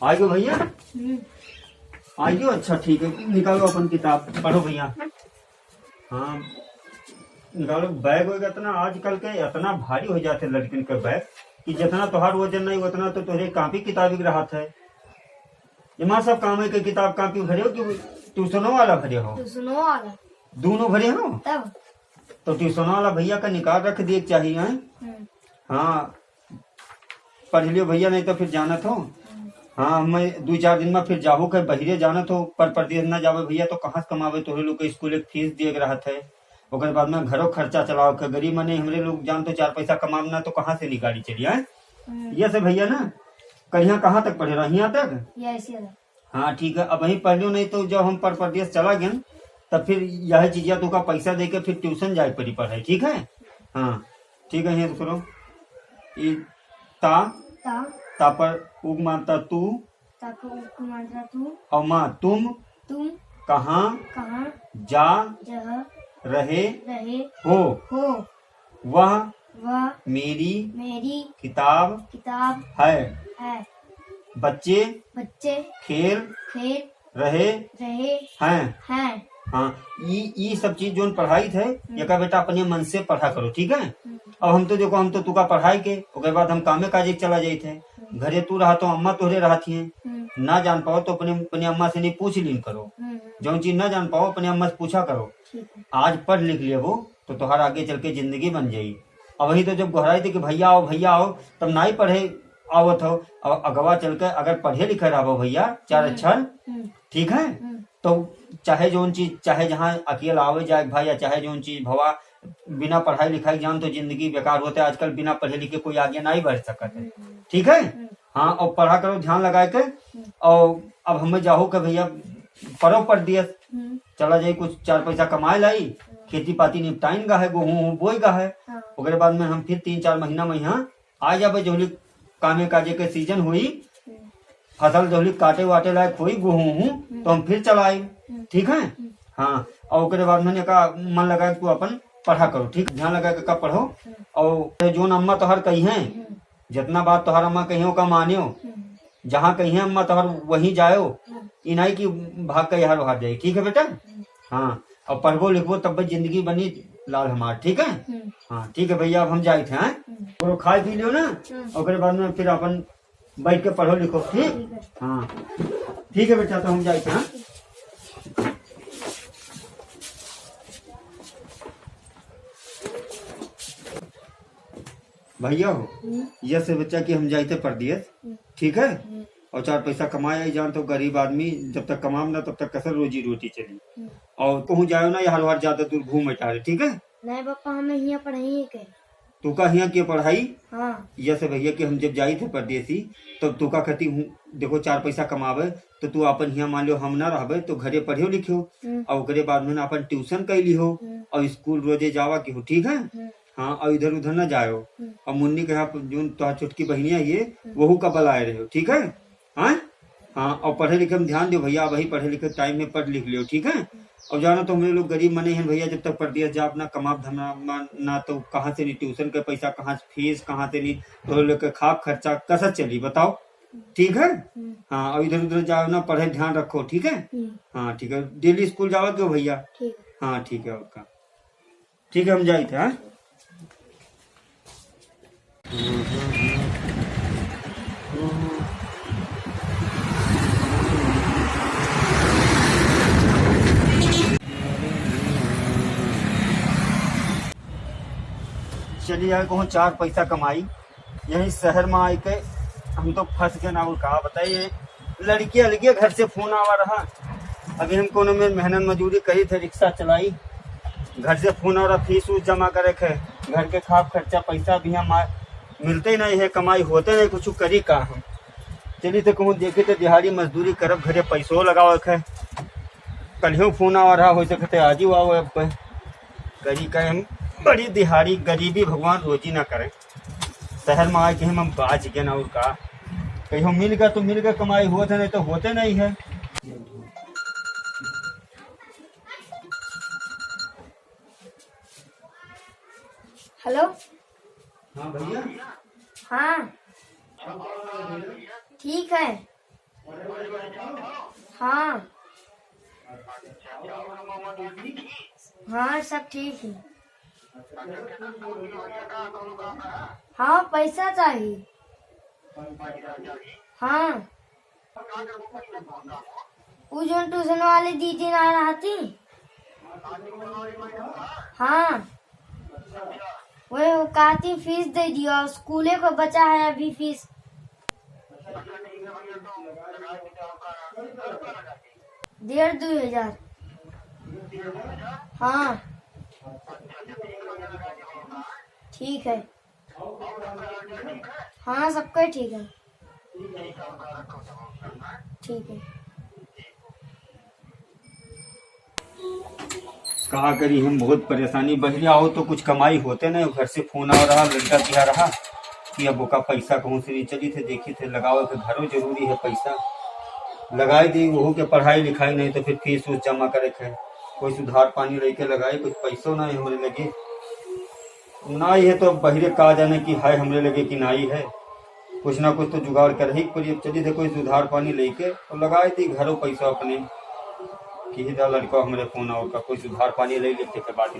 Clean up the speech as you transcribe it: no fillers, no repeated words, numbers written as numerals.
आइयो भैया, आइयो। अच्छा ठीक है, निकालो अपन किताब पढ़ो भैया। हाँ निकालो। बैग वैग इतना आजकल के इतना भारी हो जाते लड़किन के बैग कि जितना तोहार वजन नहीं उतना तो तुहरे कापी किताबी के रहा है। इमा सब काम है के किताब कापी भरे हो कि ट्यूशनों वाला भरे हो? ट्यूशनों वाला दोनों भरे हो तब तो ट्यूशनों वाला भैया का निकाल रख दिए चाहिए है? हाँ पढ़ लियो भैया, नहीं तो फिर जाना तो। हाँ मैं 2-4 दिन में फिर जाबो के बहिरे जाना तो पर परदेश न जावे भैया तो कहाँ से कमावे? तोहरे लोग के स्कूल एक फीस दिए के रहत है, ओकर बाद में घरों खर्चा चलाओ के गरीब मने हमरे लोग जान तो 4 पैसा कमावना तो कहाँ से निकाली चली आए? ये से भैया ना कहीं कहाँ तक पढ़े रहा? यहाँ तक? हाँ ठीक है। अब वही पढ़ लियो, नहीं तो जब हम पर परदेश चला गए तब फिर यह चीज़ तो का पैसा दे के फिर ट्यूशन जाए पड़ी पढ़ाई। ठीक है? हाँ ठीक है। यहाँ सुनो, ता पर उग मानता तू, अमा तुम कहाँ जा रहे हो, वह मेरी किताब है। बच्चे खेल रहे हैं। हाँ ये सब चीज जो पढ़ाई थे ये का बेटा अपने मन से पढ़ा करो। ठीक है? अब हम तो देखो, हम तो तुका पढ़ाई के उसके बाद हम कामे काजे चला जाये थे। घरे तू रहा तो अम्मा तोहरे रहती है, ना जान पाओ तो अपने अम्मा से नहीं पूछ लीन करो। जो चीज ना जान पाओ अपने अम्मा से पूछा करो। आज पढ़ लिख लिए वो तो तुम्हारा आगे चल के जिंदगी बन जाये। अब वही तो जब घुराई थी कि भैया आओ तब ना ही पढ़े आवत हो। अब अगवा चल के अगर पढ़े लिखे रहो भैया 4 अक्षर, ठीक है, तो चाहे जो चीज चाहे जहाँ अकेला आवे जाए भाई, या चाहे जो चीज भवा बिना पढ़ाई लिखाई जान तो जिंदगी बेकार होता है। आजकल बिना पढ़े लिखे कोई आगे नहीं बढ़ सकता है। ठीक है? हाँ और पढ़ा करो ध्यान लगा के। और अब हमें जाहो के भैया पढ़ो पढ़ दिया चला जाये, कुछ 4 पैसा कमाए लाई, खेती पाती निपटाइन गा है, गेहूँ बोई गा है। उसके बाद में हम फिर 3-4 महीना में यहाँ आ जाबे। जोली कामे काजे के सीजन हुई, फसल जोली काटे वाटे लायक हुई गेहूँ तो हम फिर चलाए। ठीक है? हाँ और उसके बाद मैंने कहा मन लगा तू अपन पढ़ा करो। ठीक, ध्यान लगा के कब पढ़ो। और जो अम्मा तोहर कही है, जितना बात तोहर अम्मा कही का मानियो, जहाँ कही है अम्मा तोहर वहीं जायो, इनाई की भाग के यार वहां जाये। ठीक है बेटा? हाँ और पढ़बो लिखबो तब जिंदगी बनी लाल हमार। ठीक है? हाँ ठीक है भैया, अब हम जाए थे। हाँ खाए पी लियो ना, और बाद में फिर अपन बैठ के पढ़ो लिखो। ठीक? हाँ ठीक है बेटा, तो हम जाए थे। हाँ भैया हो ये से बच्चा कि हम जाते परदेश, ठीक है, और 4 पैसा कमाए जान तो गरीब आदमी जब तक कमाम ना तब तक कसर रोजी रोटी चली। और कहूँ जाओ ना यार बार ज्यादा दूर घूम टारे। ठीक है? नहीं पापा हमें यहाँ पढ़ाई के तू का यहाँ की पढ़ाई? हाँ ये से भैया कि हम जब जाई थे परदेसी तब तू का कहती हूँ देखो 4 पैसा कमावे तो तू अपन यहाँ मान लो हम ना रहबे तो घरे पढ़ियो लिखियो, और उसके बाद में अपन ट्यूशन कैली हो और स्कूल रोजे जावा की हो। ठीक है? हाँ और इधर उधर न जाओ। और मुन्नी के यहाँ जो तो छुटकी बहनिया ये वहू का बलाए रहे हो। ठीक है? हाँ हाँ और पढ़े लिखे में ध्यान दो भैया, वही पढ़े लिखे टाइम में पढ़ लिख लियो। ठीक है? और जाना तो हम लोग गरीब मने हैं भैया, जब तक परदेश जा अपना कमा धमा ना तो कहाँ से नहीं ट्यूशन का पैसा, कहाँ से फीस, कहाँ से नहीं तो लोग के खाप खर्चा कैसा चली बताओ। ठीक है? हाँ और इधर उधर जाओ ना, पढ़े ध्यान रखो। ठीक है? हाँ ठीक है, डेली स्कूल जाओ क्यों भैया? हाँ ठीक है उसका। ठीक है हम जाए थे। हाँ चलिए यार कहूँ 4 पैसा कमाई, यही शहर में आई के हम तो फंस गए ना। और कहा बताइए लड़की अलगे घर से फोन आवा रहा, अभी हम कोनो में मेहनत मजदूरी करी थे, रिक्शा चलाई, घर से फोन आ रहा फीस उस जमा करे थे, घर के खाप खर्चा पैसा भी हम मिलते नहीं है, कमाई होते नहीं, कुछ करी का हम। चलिए तो कहूँ देखे तो दिहाड़ी मजदूरी करब, घरे पैसों लगाओ है। कल फोन आ रहा हो सकते आज ही आओ करी का हम बड़ी दिहाड़ी गरीबी भगवान रोजी ना करे। शहर में आके हम बाज गए ना, और का कहीं मिल गया तो मिल गया, कमाई होते नहीं तो होते नहीं है। हेलो हाँ भैया। हाँ ठीक है। हाँ हाँ सब ठीक है। हाँ पैसा चाहिए। हाँ वो जो ट्यूशन वाली दीदी ना रहा थी। हाँ वो कहती फीस दे दियो, स्कूले को बचा है अभी फीस। 1,500-2,000। हाँ ठीक है। हाँ सबका ठीक है। ठीक है। कहा करी हम बहुत परेशानी बहरिया हो तो कुछ कमाई होते नहीं। घर से फोन आ रहा, लड़का दिया रहा कि अब का पैसा कहूँ से नहीं चली थे, देखी थे लगाओ के घरों जरूरी है पैसा लगाई दी। वो के पढ़ाई लिखाई नहीं तो फिर फीस उस जमा करे थे, कोई सुधार पानी लेके लगाए, कुछ पैसों नहीं हमारे लगे ना ही है। तो बहरे कहा जाने की हाय हमरे लगे कि नाई है, कुछ ना कुछ तो जुगाड़ कर ही पड़ी। अब चली थे कोई सुधार पानी लेके और लगाई दी घरों पैसा अपने कि लड़का हमारे फोन और का कोई सुधार पानी ले लेते के बाद